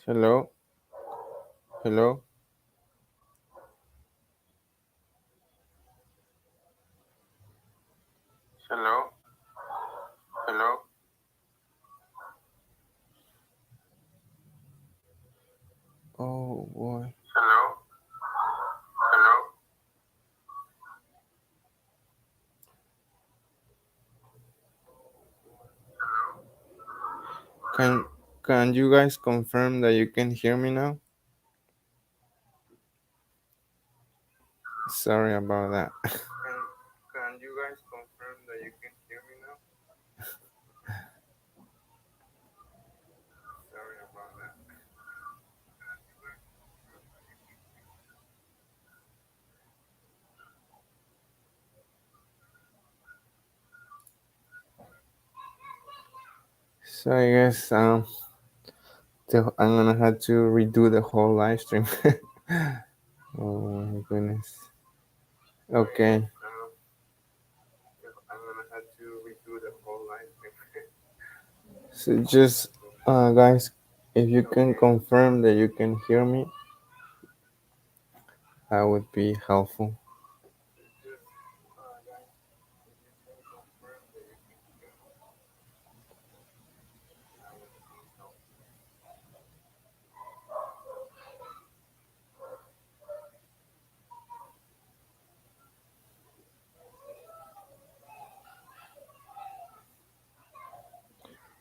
Hello, hello, hello, hello. Oh boy. Hello, hello. Can can you guys confirm that you can hear me now? Sorry about that. Can you guys confirm that you can hear me now? Sorry about that. So I guess I'm gonna have to redo the whole live stream. Oh my goodness. Okay. I'm gonna have to redo the whole live stream. So just guys, if you can confirm that you can hear me, that would be helpful.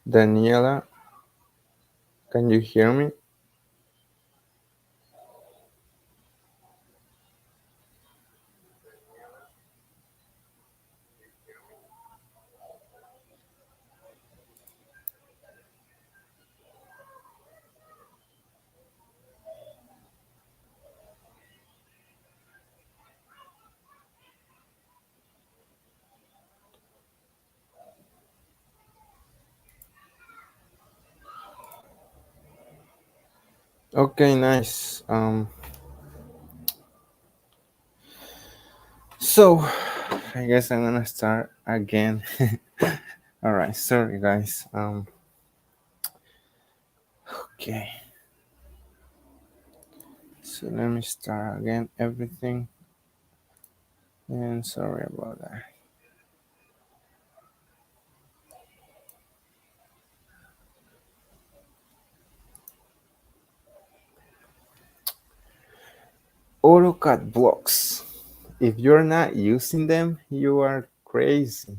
Daniela, can you hear me? Okay, nice. So I guess I'm gonna start again. All right, sorry guys. Okay. So let me start again everything. And sorry about that. Autocad blocks. If you're not using them, you are crazy.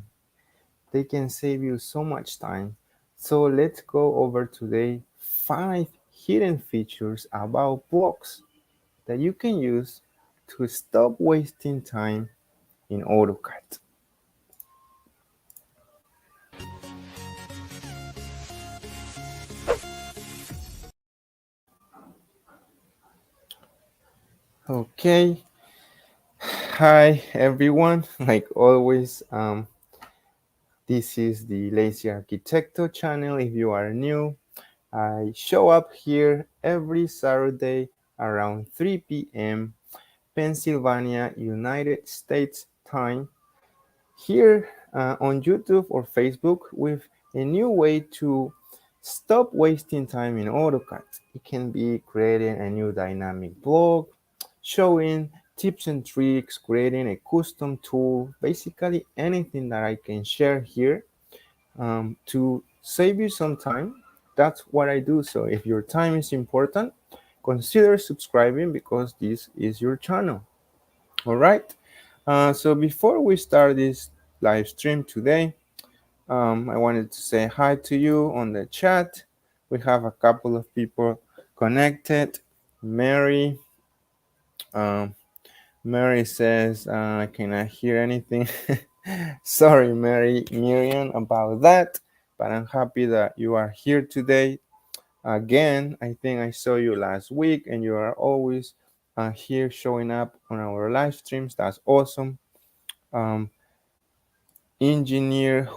They can save you so much time. So let's go over today 5 hidden features about blocks that you can use to stop wasting time in AutoCAD. Okay, hi everyone. Like always, this is the Lazy Arquitecto channel. If you are new, I show up here every Saturday around 3 p.m. Pennsylvania, United States time, here on YouTube or Facebook with a new way to stop wasting time in AutoCAD. It can be creating a new dynamic blog, showing tips and tricks, creating a custom tool, basically anything that I can share here to save you some time. That's what I do. So if your time is important, consider subscribing because this is your channel. All right. So before we start this live stream today, I wanted to say hi to you on the chat. We have a couple of people connected. Mary, um, Mary says, I cannot hear anything. Sorry, Miriam, about that, but I'm happy that you are here today. Again, I think I saw you last week, and you are always here showing up on our live streams. That's awesome. Um, Engineer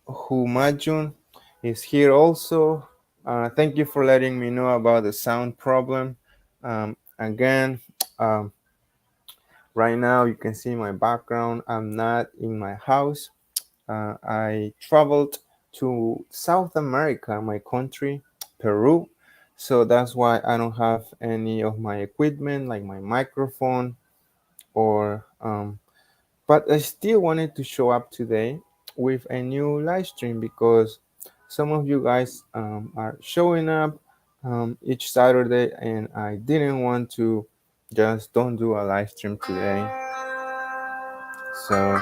Humajun is here also. Thank you for letting me know about the sound problem. Again, um, right now you can see my background. I'm not in my house. I traveled to South America, my country, Peru, So that's why I don't have any of my equipment like my microphone or but I still wanted to show up today with a new live stream because some of you guys are showing up each Saturday, and I didn't want to just don't do a live stream today. So,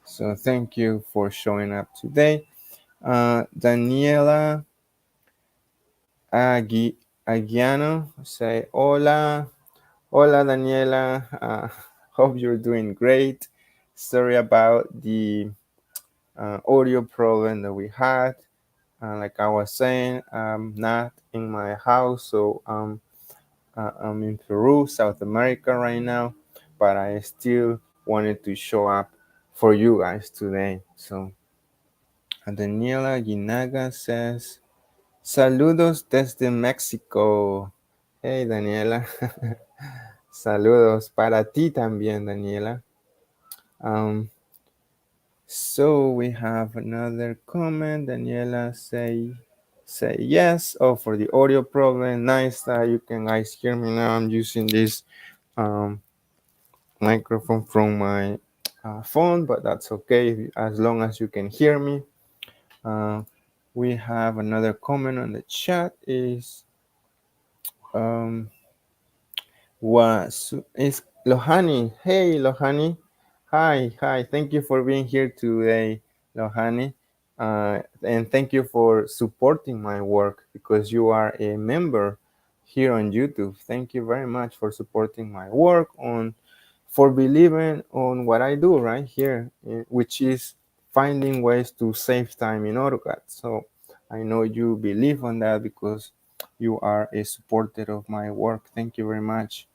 so thank you for showing up today. Daniela Aguiano say hola, hola Daniela. Hope you're doing great. Sorry about the audio problem that we had. Like I was saying, I'm not in my house, so I'm in Peru, South America right now, but I still wanted to show up for you guys today. So Daniela Guinaga says, Saludos desde México. Hey Daniela, saludos para ti también, Daniela. Um, So we have another comment. Daniela say yes. Oh, for the audio problem. Nice that you can guys hear me now. I'm using this um, microphone from my phone, but that's okay as long as you can hear me. Uh, we have another comment on the chat. Is um, was is Lohani? Hey Lohani, hi. Thank you for being here today, Lohani, and thank you for supporting my work because you are a member here on YouTube. Thank you very much for supporting my work for believing on what I do right here, which is finding ways to save time in AutoCAD. So I know you believe on that because you are a supporter of my work. Thank you very much.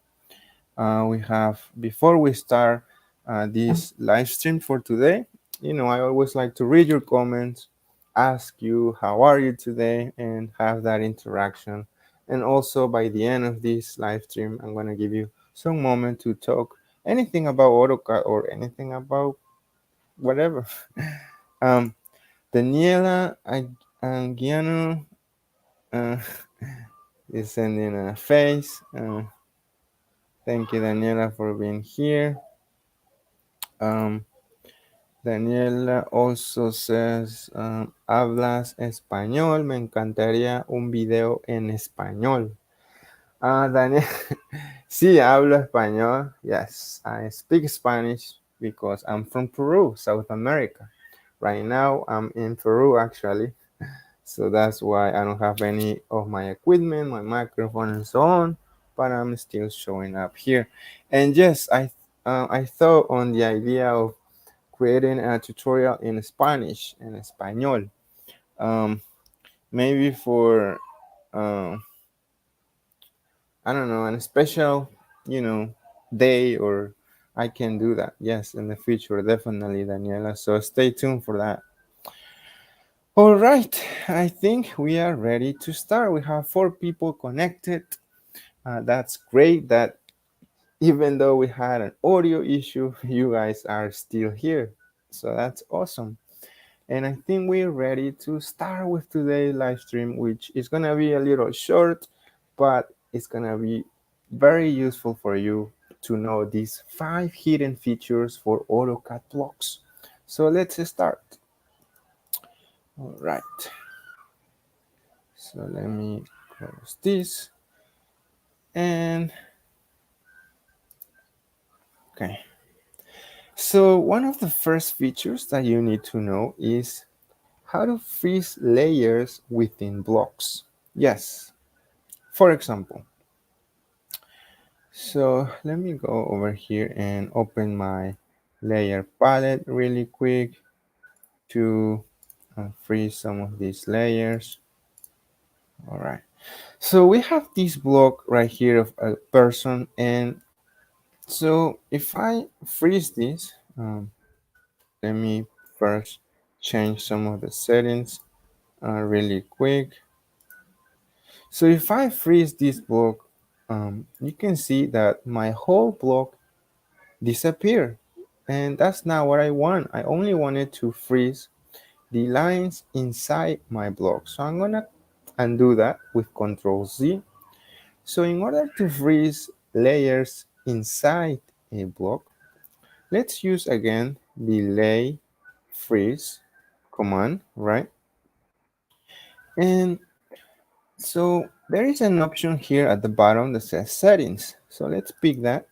We have, before we start this live stream for today, I always like to read your comments, ask you how are you today, and have that interaction. And also by the end of this live stream, I'm going to give you some moment to talk anything about AutoCAD or anything about whatever. um, Daniela Anguiano uh, is sending a face. Thank you, Daniela, for being here. Um, Daniela also says, hablas español, me encantaría un video en español. Daniel, sí, hablo español. Yes, I speak Spanish because I'm from Peru, South America. Right now, I'm in Peru actually. So that's why I don't have any of my equipment, my microphone, and so on. But I'm still showing up here. And yes, I thought on the idea of creating a tutorial in Spanish and Español. Um, Maybe for I don't know, a special, day, or I can do that. Yes, in the future, definitely, Daniela. So stay tuned for that. All right, I think we are ready to start. We have 4 people connected. That's great that even though we had an audio issue, you guys are still here. So that's awesome. And I think we're ready to start with today's live stream, which is going to be a little short, but it's going to be very useful for you to know these 5 hidden features for AutoCAD blocks. So let's start. All right. So let me close this. And okay. So one of the first features that you need to know is how to freeze layers within blocks. Yes. For example, so let me go over here and open my layer palette really quick to freeze some of these layers. All right. So we have this block right here of a person, and so if I freeze this, let me first change some of the settings really quick. So if I freeze this block, you can see that my whole block disappear, and that's not what I want. I only wanted to freeze the lines inside my block. So I'm gonna undo that with Control Z. So in order to freeze layers inside a block, let's use again the lay freeze command, right? And so there is an option here at the bottom that says settings. So let's pick that.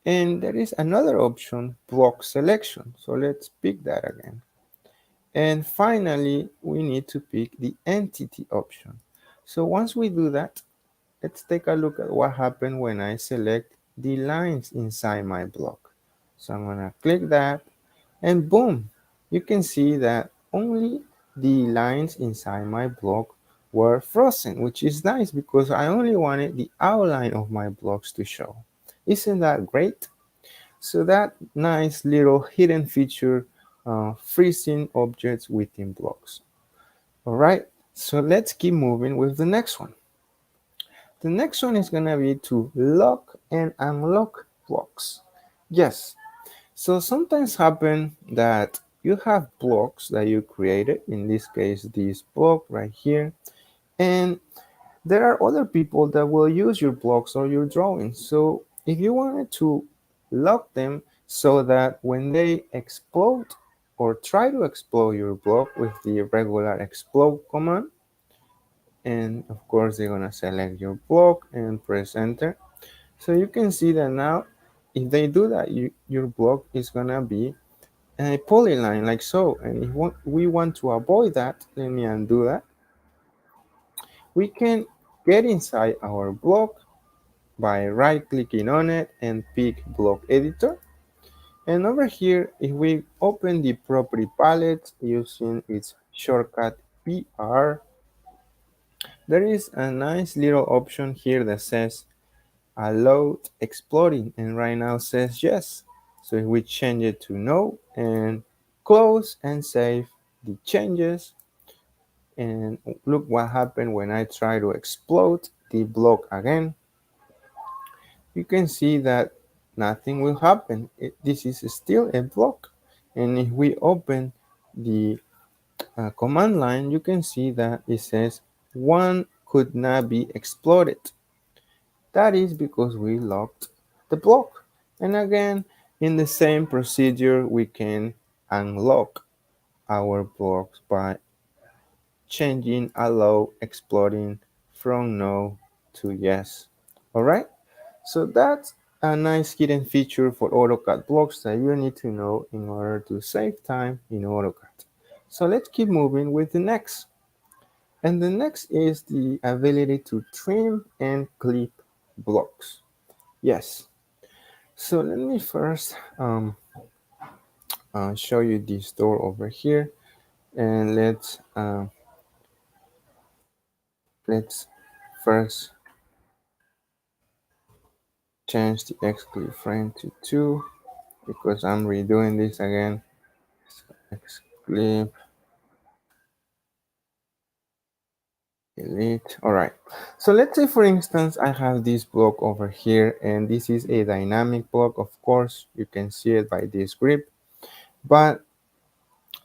And there is another option, block selection. So let's pick that again. And finally, we need to pick the entity option. So once we do that, let's take a look at what happened when I select the lines inside my block. So I'm gonna click that, and boom, you can see that only the lines inside my block were frozen, which is nice because I only wanted the outline of my blocks to show. Isn't that great? So that nice little hidden feature, freezing objects within blocks. All right, so let's keep moving with the next one. The next one is gonna be to lock and unlock blocks. Yes, so sometimes happen that you have blocks that you created, in this case this block right here, and there are other people that will use your blocks or your drawings. So if you wanted to lock them so that when they explode or try to explode your block with the regular explode command, and of course they're gonna select your block and press enter. So you can see that now if they do that, your block is gonna be a polyline like so. And if we want to avoid that, let me undo that. We can get inside our block by right clicking on it and pick block editor. And over here, if we open the property palette using its shortcut PR, there is a nice little option here that says allow exploding, and right now says yes. So if we change it to no and close and save the changes, and look what happened when I try to explode the block again, you can see that nothing will happen. This is still a block. And if we open the command line, you can see that it says one could not be exploded. That is because we locked the block. And again, in the same procedure, we can unlock our blocks by changing allow exploding from no to yes. All right. So that's a nice hidden feature for AutoCAD blocks that you need to know in order to save time in AutoCAD. So let's keep moving with the next. And the next is the ability to trim and clip blocks. Yes. So let me first show you this door over here, and let's first change the X clip frame to 2 because I'm redoing this again. So X clip delete. All right. So let's say, for instance, I have this block over here, and this is a dynamic block. Of course, you can see it by this grip. But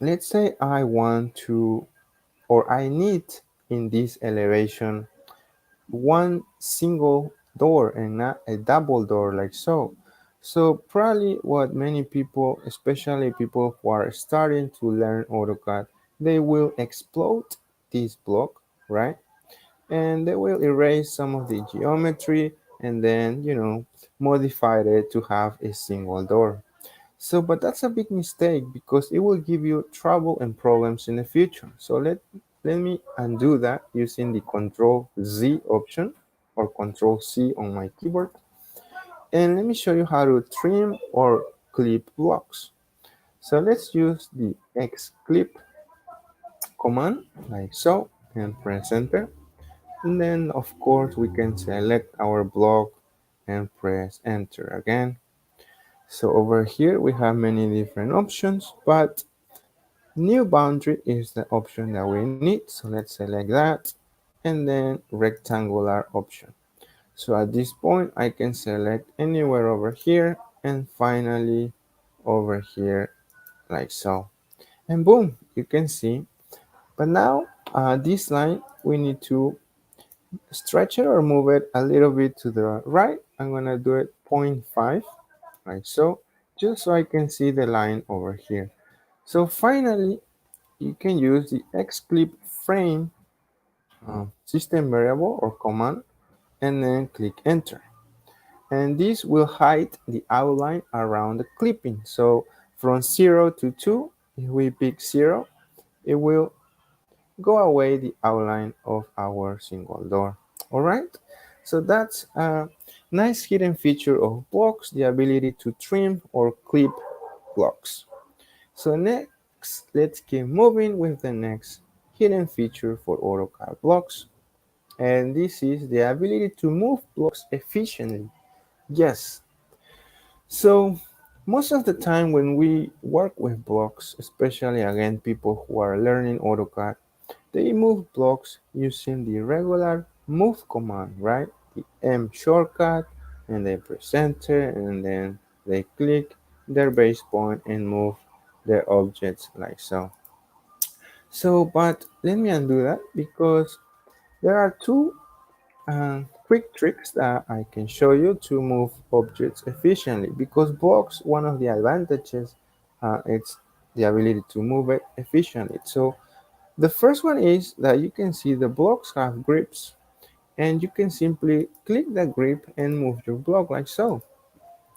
let's say I want to, or I need in this elevation one single door and not a double door like so. So probably what many people, especially people who are starting to learn AutoCAD, they will explode this block, right? And they will erase some of the geometry and then, modify it to have a single door. So, but that's a big mistake because it will give you trouble and problems in the future. So let me undo that using the Control Z option or Control C on my keyboard. And let me show you how to trim or clip blocks. So let's use the X clip command like so and press enter. And then of course we can select our block and press enter again. So over here we have many different options, but new boundary is the option that we need. So let's select that, and then rectangular option. So at this point I can select anywhere over here, and finally over here like so. And boom, you can see. But now This line, we need to stretch it or move it a little bit to the right. I'm gonna do it 0.5, like so, just so I can see the line over here. So finally, you can use the xclip frame system variable or command, and then click enter. And this will hide the outline around the clipping. So from 0 to 2, if we pick 0, it will go away the outline of our single door. All right, so that's a nice hidden feature of blocks, the ability to trim or clip blocks. So next, let's keep moving with the next hidden feature for AutoCAD blocks, and this is the ability to move blocks efficiently. Yes, so most of the time when we work with blocks, especially again people who are learning AutoCAD, they move blocks using the regular move command, right? The M shortcut, and they press enter, and then they click their base point and move their objects like so. So, but let me undo that because there are two quick tricks that I can show you to move objects efficiently. Because blocks, one of the advantages, it's the ability to move it efficiently. So the first one is that you can see the blocks have grips, and you can simply click the grip and move your block like so.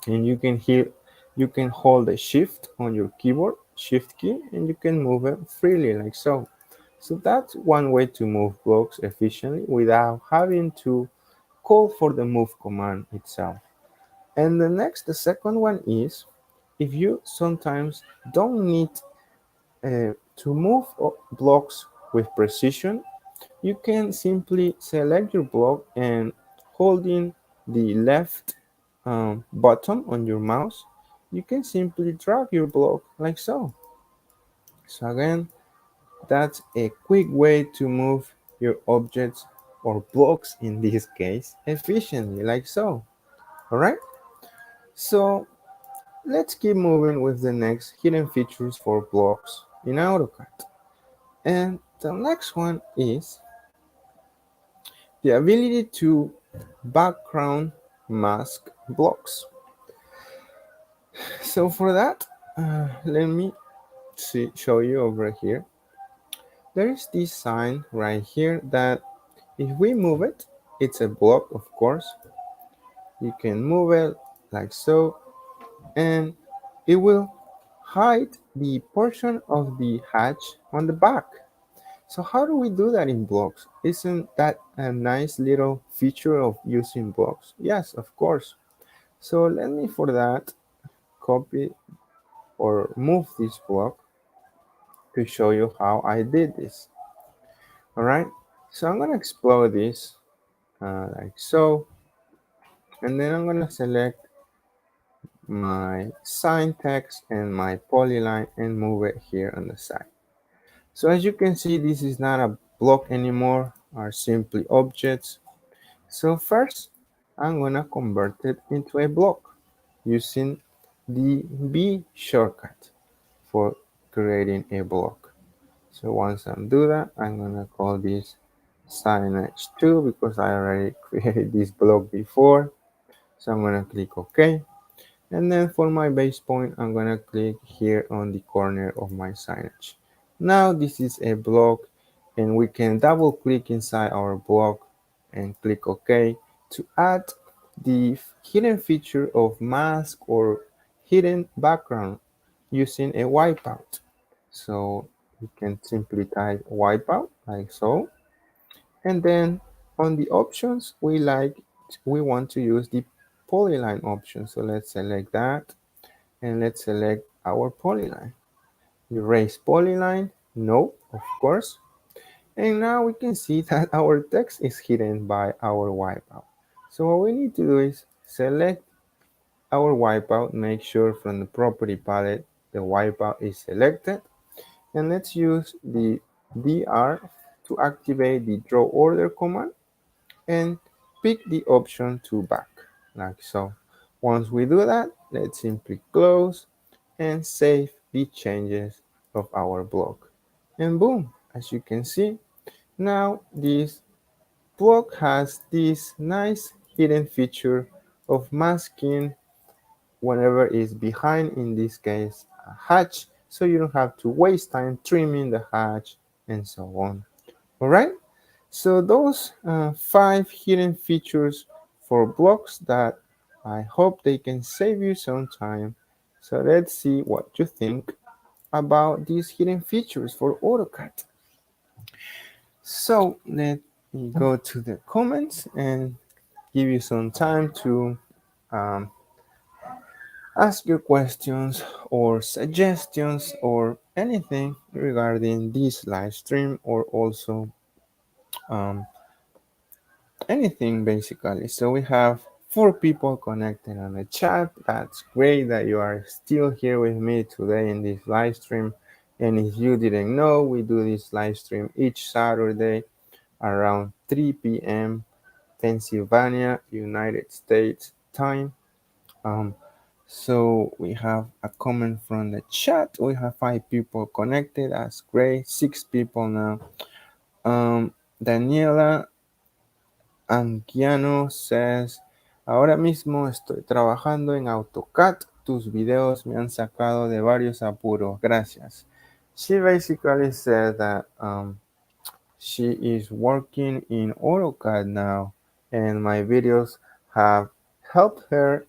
And you can hold the shift on your keyboard, shift key, and you can move it freely like so. So that's one way to move blocks efficiently without having to call for the move command itself. And the second one is, if you sometimes don't need to move blocks with precision, you can simply select your block and holding the left button on your mouse, you can simply drag your block like so. So again, that's a quick way to move your objects or blocks in this case efficiently like so. Alright, so let's keep moving with the next hidden features for blocks in AutoCAD. And the next one is the ability to background mask blocks. So for that, let me show you over here. There is this sign right here that if we move it, it's a block, of course. You can move it like so, and it will hide the portion of the hatch on the back. So how do we do that in blocks? Isn't that a nice little feature of using blocks? Yes, of course. So let me for that copy or move this block to show you how I did this. All right, so I'm gonna explode this like so, and then I'm gonna select my sign text and my polyline and move it here on the side. So as you can see, this is not a block anymore, are simply objects. So first, I'm gonna convert it into a block using the B shortcut for creating a block. So once I do that, I'm gonna call this signage 2 because I already created this block before. So I'm gonna click OK. And then for my base point, I'm gonna click here on the corner of my signage. Now this is a block, and we can double click inside our block and click OK to add the hidden feature of mask or hidden background using a wipeout. So we can simply type wipeout like so, and then on the options we want to use the polyline option. So let's select that, and let's select our polyline. Erase polyline, no, of course. And now we can see that our text is hidden by our wipeout. So what we need to do is select our wipeout, make sure from the property palette the wipeout is selected, and let's use the DR to activate the draw order command and pick the option to back, like so. Once we do that, let's simply close and save the changes of our block. And boom, as you can see, Now this block has this nice hidden feature of masking whatever is behind, in this case a hatch, so you don't have to waste time trimming the hatch and so on. All right, so those 5 hidden features for blocks that I hope they can save you some time. So let's see what you think about these hidden features for AutoCAD. So let me go to the comments and give you some time to um, ask your questions or suggestions or anything regarding this live stream, or also um, anything basically. So we have 4 people connected on the chat. That's great that you are still here with me today in this live stream. And if you didn't know, we do this live stream each Saturday around 3 p.m. Pennsylvania, United States time. Um, so we have a comment from the chat. We have 5 people connected. That's great. 6 people now. Daniela Anguiano says, ahora mismo estoy trabajando en AutoCAD. Tus videos me han sacado de varios apuros. Gracias. She basically said that she is working in AutoCAD now, and my videos have helped her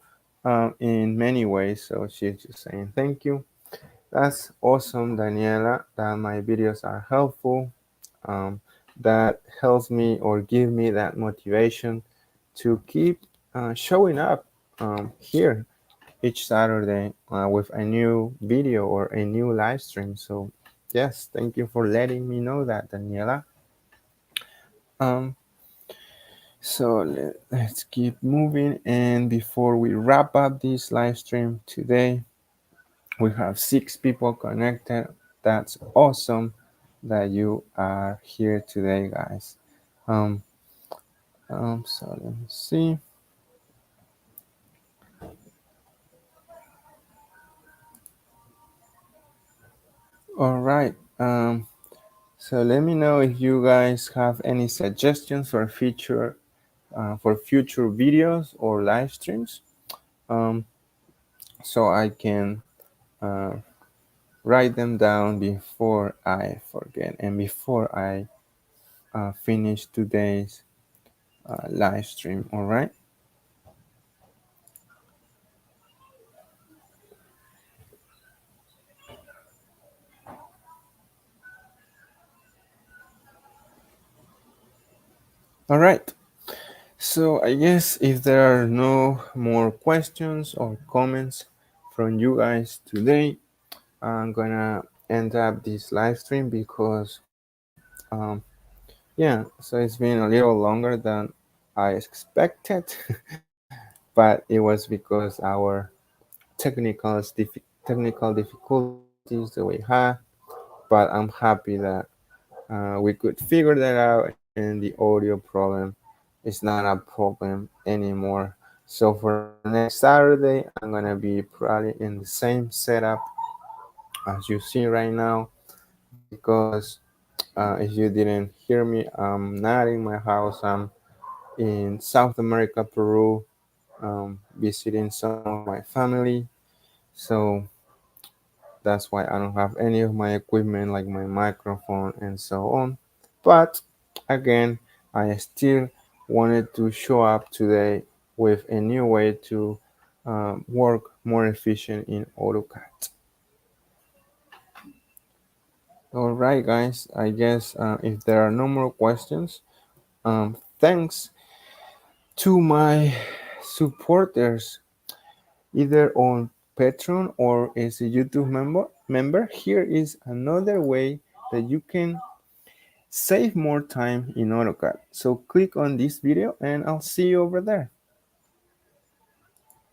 in many ways. So she's just saying thank you. That's awesome, Daniela, that my videos are helpful. Um, that helps me or give me that motivation to keep showing up here each Saturday with a new video or a new live stream. So yes, thank you for letting me know that, Daniela. Um, let's keep moving. And before we wrap up this live stream today, we have 6 people connected. That's awesome that you are here today, guys. Um, so let me see. All right. So let me know if you guys have any suggestions for future videos or live streams, um, so I can uh, write them down before I forget and before I finish today's live stream. All right. All right. So I guess if there are no more questions or comments from you guys today, I'm gonna end up this live stream because yeah, so it's been a little longer than I expected, but it was because our technical difficulties that we had. But I'm happy that we could figure that out, and the audio problem is not a problem anymore. So for next Saturday, I'm gonna be probably in the same setup as you see right now, because if you didn't hear me, I'm not in my house. I'm in South America, Peru, visiting some of my family. So that's why I don't have any of my equipment like my microphone and so on. But again, I still wanted to show up today with a new way to work more efficient in AutoCAD. All right, guys. I guess if there are no more questions, thanks to my supporters, either on Patreon or as a YouTube member. Here is another way that you can save more time in AutoCAD. So click on this video and I'll see you over there.